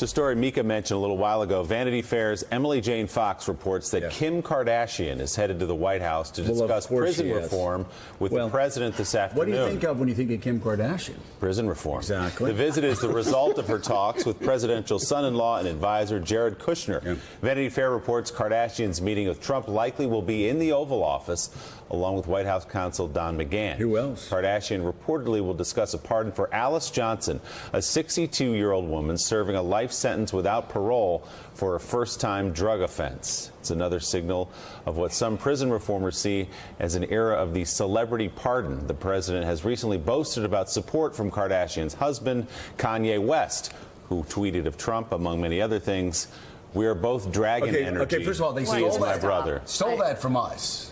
It's a story Mika mentioned a little while ago. Vanity Fair's Emily Jane Fox reports that Kim Kardashian is headed to the White House to discuss prison reform with the president this afternoon. What do you think of when you think of Kim Kardashian? Prison reform. Exactly. The visit is the result of her talks with presidential son-in-law and advisor Jared Kushner. Yeah. Vanity Fair reports Kardashian's meeting with Trump likely will be in the Oval Office, along with White House counsel Don McGahn. Who else? Kardashian reportedly will discuss a pardon for Alice Johnson, a 62-year-old woman serving a life sentence without parole for a first-time drug offense. It's another signal of what some prison reformers see as an era of the celebrity pardon. The president has recently boasted about support from Kardashian's husband, Kanye West, who tweeted of Trump, among many other things, "We are both dragon energy. Okay, first of all, they stole my brother. Stole that from us.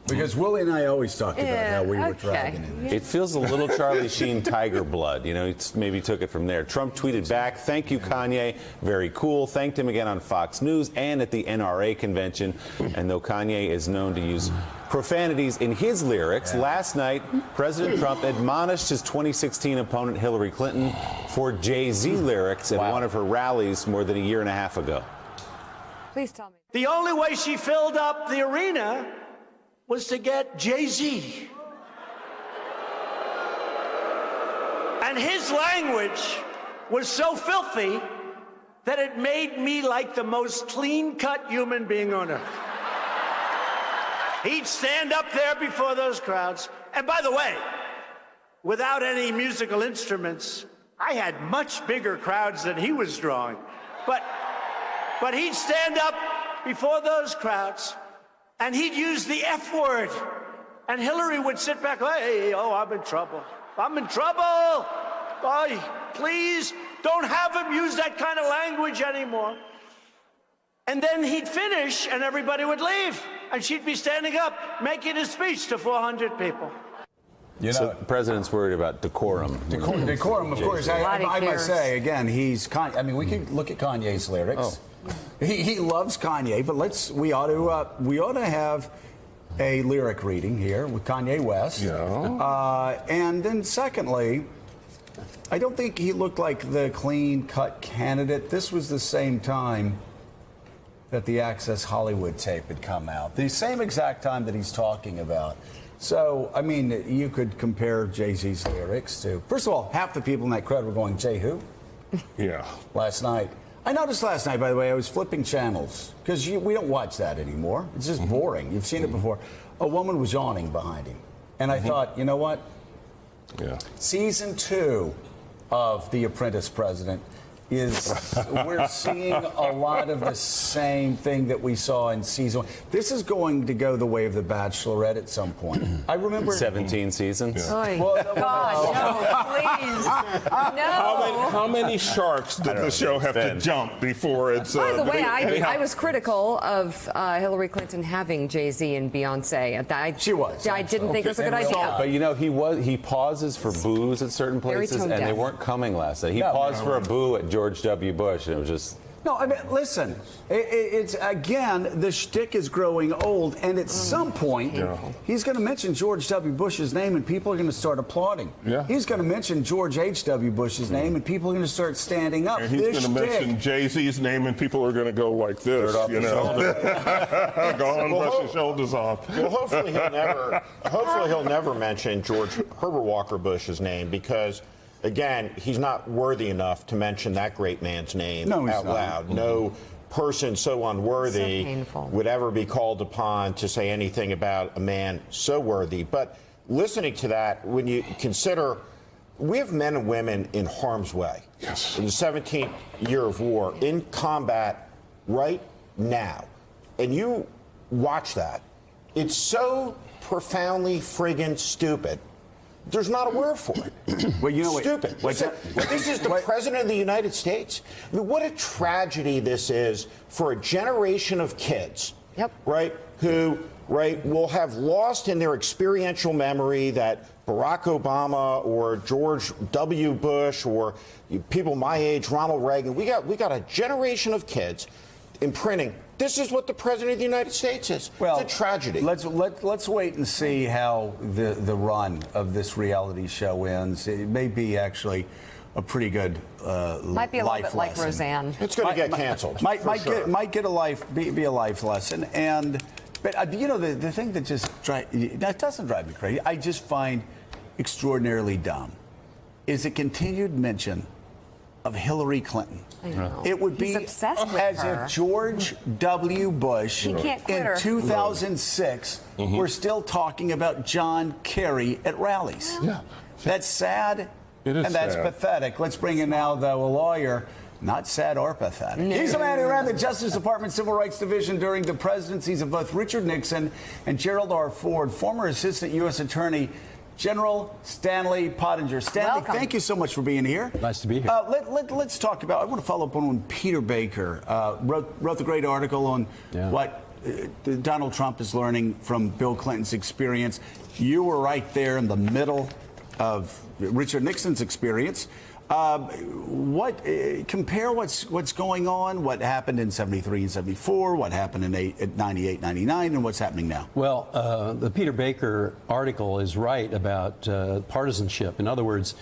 Because Willie and I always talked about how we were dragging it. It feels a little Charlie Sheen tiger blood. You know, he maybe took it from there. Trump tweeted back, "Thank you, Kanye. Very cool." Thanked him again on Fox News and at the NRA convention. And though Kanye is known to use profanities in his lyrics, last night, President Trump admonished his 2016 opponent Hillary Clinton for Jay-Z lyrics at one of her rallies more than a year and a half ago. Please tell me. The only way she filled up the arena was to get Jay-Z. And his language was so filthy that it made me like the most clean-cut human being on earth. He'd stand up there before those crowds. And by the way, without any musical instruments, I had much bigger crowds than he was drawing. But he'd stand up before those crowds, and he'd use the F word. And Hillary would sit back, "Hey, oh, I'm in trouble. I'm in trouble. Oh, please don't have him use that kind of language anymore." And then he'd finish, and everybody would leave. And she'd be standing up, making a speech to 400 people. You know, so the president's worried about decorum. Decorum, of course. I must say, again, I mean, we can look at Kanye's lyrics. Oh. He loves Kanye, but we ought to have a lyric reading here with Kanye West. Yeah. And then secondly, I don't think he looked like the clean-cut candidate. This was the same time that the Access Hollywood tape had come out. The same exact time that he's talking about. So, I mean, you could compare Jay-Z's lyrics to... First of all, half the people in that crowd were going, "Jay who?" Yeah. Last night. I noticed last night, by the way, I was flipping channels, because we don't watch that anymore. It's just boring. You've seen it before. A woman was yawning behind him. And I thought, you know what? Yeah. Season 2 of The Apprentice President we're seeing a lot of the same thing that we saw in season 1. This is going to go the way of The Bachelorette at some point. I remember 17 seasons. Yeah. Well, God, no, please, no. How many sharks did the show have to jump before it's? By the way, I was critical of Hillary Clinton having Jay-Z and Beyonce. She was. I didn't think it was a good idea. But you know, he pauses for boos at certain places, and they weren't coming last night. He paused for a boo at George W. Bush, and it was just... No, I mean, listen, it's again, the shtick is growing old, and at some point, he's going to mention George W. Bush's name, and people are going to start applauding. Yeah. He's going to mention George H.W. Bush's name, and people are going to start standing up. And he's going to mention Jay-Z's name, and people are going to go like this, you know. Go on, brush your shoulders off. Well, hopefully he'll never mention George Herbert Walker Bush's name, because... Again, he's not worthy enough to mention that great man's name out loud. No person so unworthy would ever be called upon to say anything about a man so worthy. But listening to that, when you consider we have men and women in harm's way in the 17th year of war, in combat right now, and you watch that, it's so profoundly friggin' stupid. There's not a word for it. Well, you know, stupid. This is the President of the United States. I mean, what a tragedy this is for a generation of kids, right, who, will have lost in their experiential memory that Barack Obama or George W. Bush or people my age, Ronald Reagan, we got a generation of kids imprinting. This is what the President of the United States is. Well, it's a tragedy. Let's wait and see how the run of this reality show ends. It may be actually a pretty good Might be a little life bit like lesson. Roseanne. It's going to get canceled. Might get a life be a life lesson. But you know, the thing that that doesn't drive me crazy, I just find extraordinarily dumb, is a continued mention of Hillary Clinton. I know. It would He's be obsessed with as her. if George W. Bush He can't quit in her. 2006 we're still talking about John Kerry at rallies. Yeah. That's sad, It is and that's sad. pathetic. Let's bring in now, though, a lawyer. Not sad or pathetic. No. He's the man who ran the Justice Department Civil Rights Division during the presidencies of both Richard Nixon and Gerald R. Ford, former Assistant U.S. Attorney General Stanley Pottinger. Stanley, Welcome. thank you so much for being here. Nice to be here. Let's talk about, I want to follow up on when Peter Baker wrote the great article on what Donald Trump is learning from Bill Clinton's experience. You were right there in the middle of Richard Nixon's experience. Compare what's going on, what happened in 73 and 74, what happened in 98, 99, and what's happening now? Well, the Peter Baker article is right about partisanship. In other words,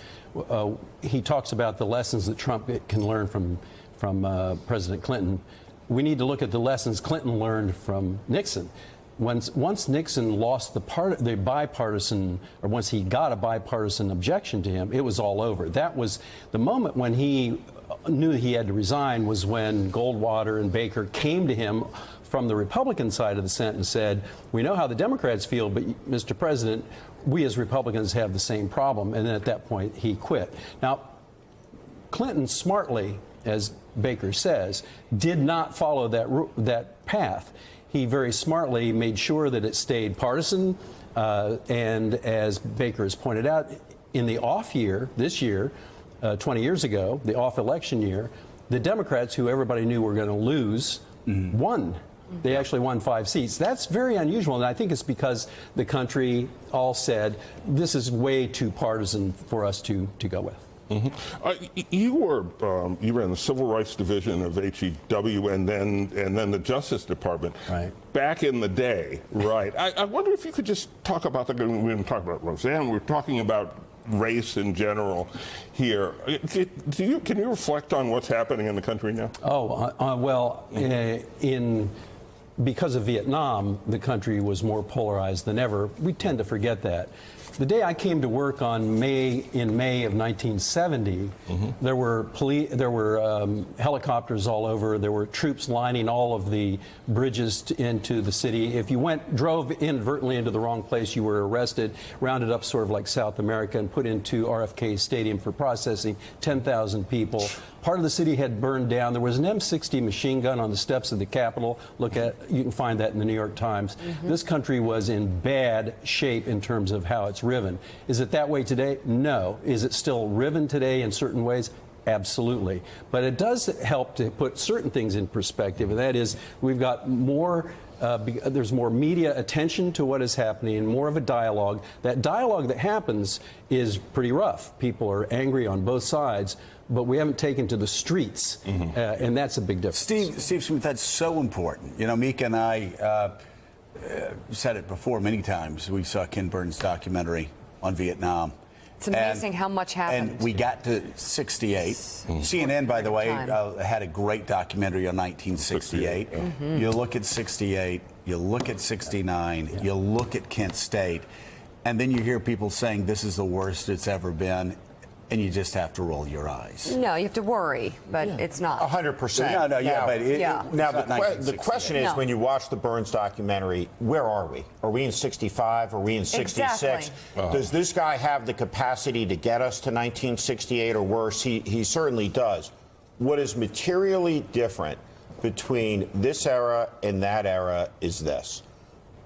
he talks about the lessons that Trump can learn from President Clinton. We need to look at the lessons Clinton learned from Nixon. Once Nixon lost the bipartisan, or once he got a bipartisan objection to him, it was all over. That was the moment when he knew he had to resign, was when Goldwater and Baker came to him from the Republican side of the Senate and said, we know how the Democrats feel, but Mr. President, we as Republicans have the same problem. And then at that point, he quit. Now, Clinton smartly, as Baker says, did not follow that path. He very smartly made sure that it stayed partisan, and as Baker has pointed out, in the off year, this year, 20 years ago, the off election year, the Democrats, who everybody knew were going to lose, won. They actually won 5 seats. That's very unusual, and I think it's because the country all said, this is way too partisan for us to go with. You ran the Civil Rights Division of HEW and then the Justice Department. Right. Back in the day, right. I wonder if you could just talk about that. We didn't talk about Roseanne. We're talking about race in general here. Can you reflect on what's happening in the country now? Because of Vietnam, the country was more polarized than ever. We tend to forget that. The day I came to work in May of 1970, there were helicopters all over. There were troops lining all of the bridges into the city. If you drove inadvertently into the wrong place, you were arrested, rounded up sort of like South America, and put into RFK Stadium for processing. 10,000 people. Part of the city had burned down. There was an M60 machine gun on the steps of the Capitol. You can find that in the New York Times. This country was in bad shape in terms of how it's riven. Is it that way today? No. Is it still riven today in certain ways? Absolutely. But it does help to put certain things in perspective, and that is we've got more there's more media attention to what is happening, more of a dialogue. That dialogue that happens is pretty rough. People are angry on both sides, but we haven't taken to the streets, and that's a big difference. Steve Smith, that's so important. You know, Mika and I said it before many times. We saw Ken Burns' documentary on Vietnam. It's amazing how much happened. And we got to 68. CNN, by the way, had a great documentary on 1968. You look at 68, you look at 69, you look at Kent State, and then you hear people saying this is the worst it's ever been, and you just have to roll your eyes. No, you have to worry, but it's not. 100%. Now, the question is, when you watch the Burns documentary, where are we? Are we in 65? Are we in 66? Exactly. Does this guy have the capacity to get us to 1968 or worse? He certainly does. What is materially different between this era and that era is this.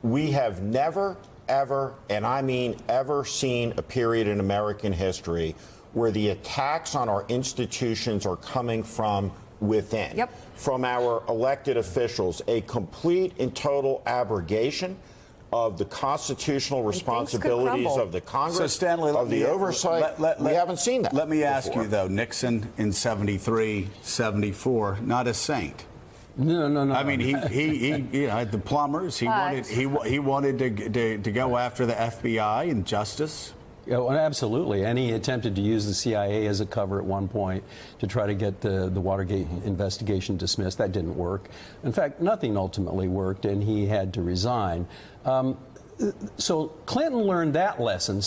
We have never, ever, and I mean ever, seen a period in American history where the attacks on our institutions are coming from within, from our elected officials, a complete and total abrogation of the constitutional responsibilities of the Congress, so Stanley, of the oversight. We haven't seen that. Let me ask you, though, Nixon in 73, 74, not a saint. No. I mean, he had the plumbers. He wanted to go after the FBI and justice. well, absolutely. And he attempted to use the CIA as a cover at one point to try to get the Watergate investigation dismissed. That didn't work. In fact, nothing ultimately worked, and he had to resign. So Clinton learned that lesson: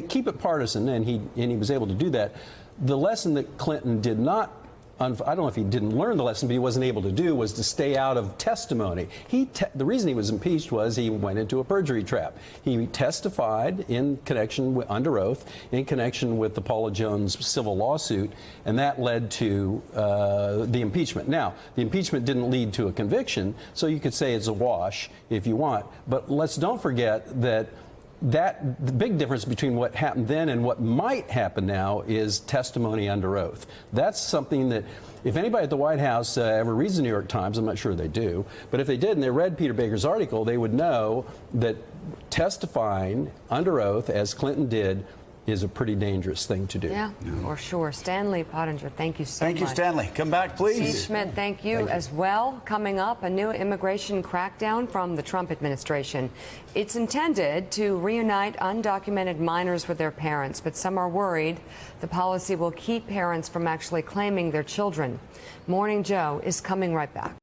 keep it partisan, and he was able to do that. The lesson that Clinton did not, I don't know if he didn't learn the lesson, but he wasn't able to do, was to stay out of testimony. The reason he was impeached was he went into a perjury trap. He testified in connection with, under oath, in connection with the Paula Jones civil lawsuit, and that led to the impeachment. Now, the impeachment didn't lead to a conviction, so you could say it's a wash if you want. But let's don't forget that the big difference between what happened then and what might happen now is testimony under oath. That's something that, if anybody at the White House ever reads the New York Times, I'm not sure they do, but if they did and they read Peter Baker's article, they would know that testifying under oath, as Clinton did, is a pretty dangerous thing to do. Yeah, for sure. Stanley Pottinger, thank you so much. Thank you, Stanley. Come back, please. Steve Schmidt, thank you as well. Coming up, a new immigration crackdown from the Trump administration. It's intended to reunite undocumented minors with their parents, but some are worried the policy will keep parents from actually claiming their children. Morning Joe is coming right back.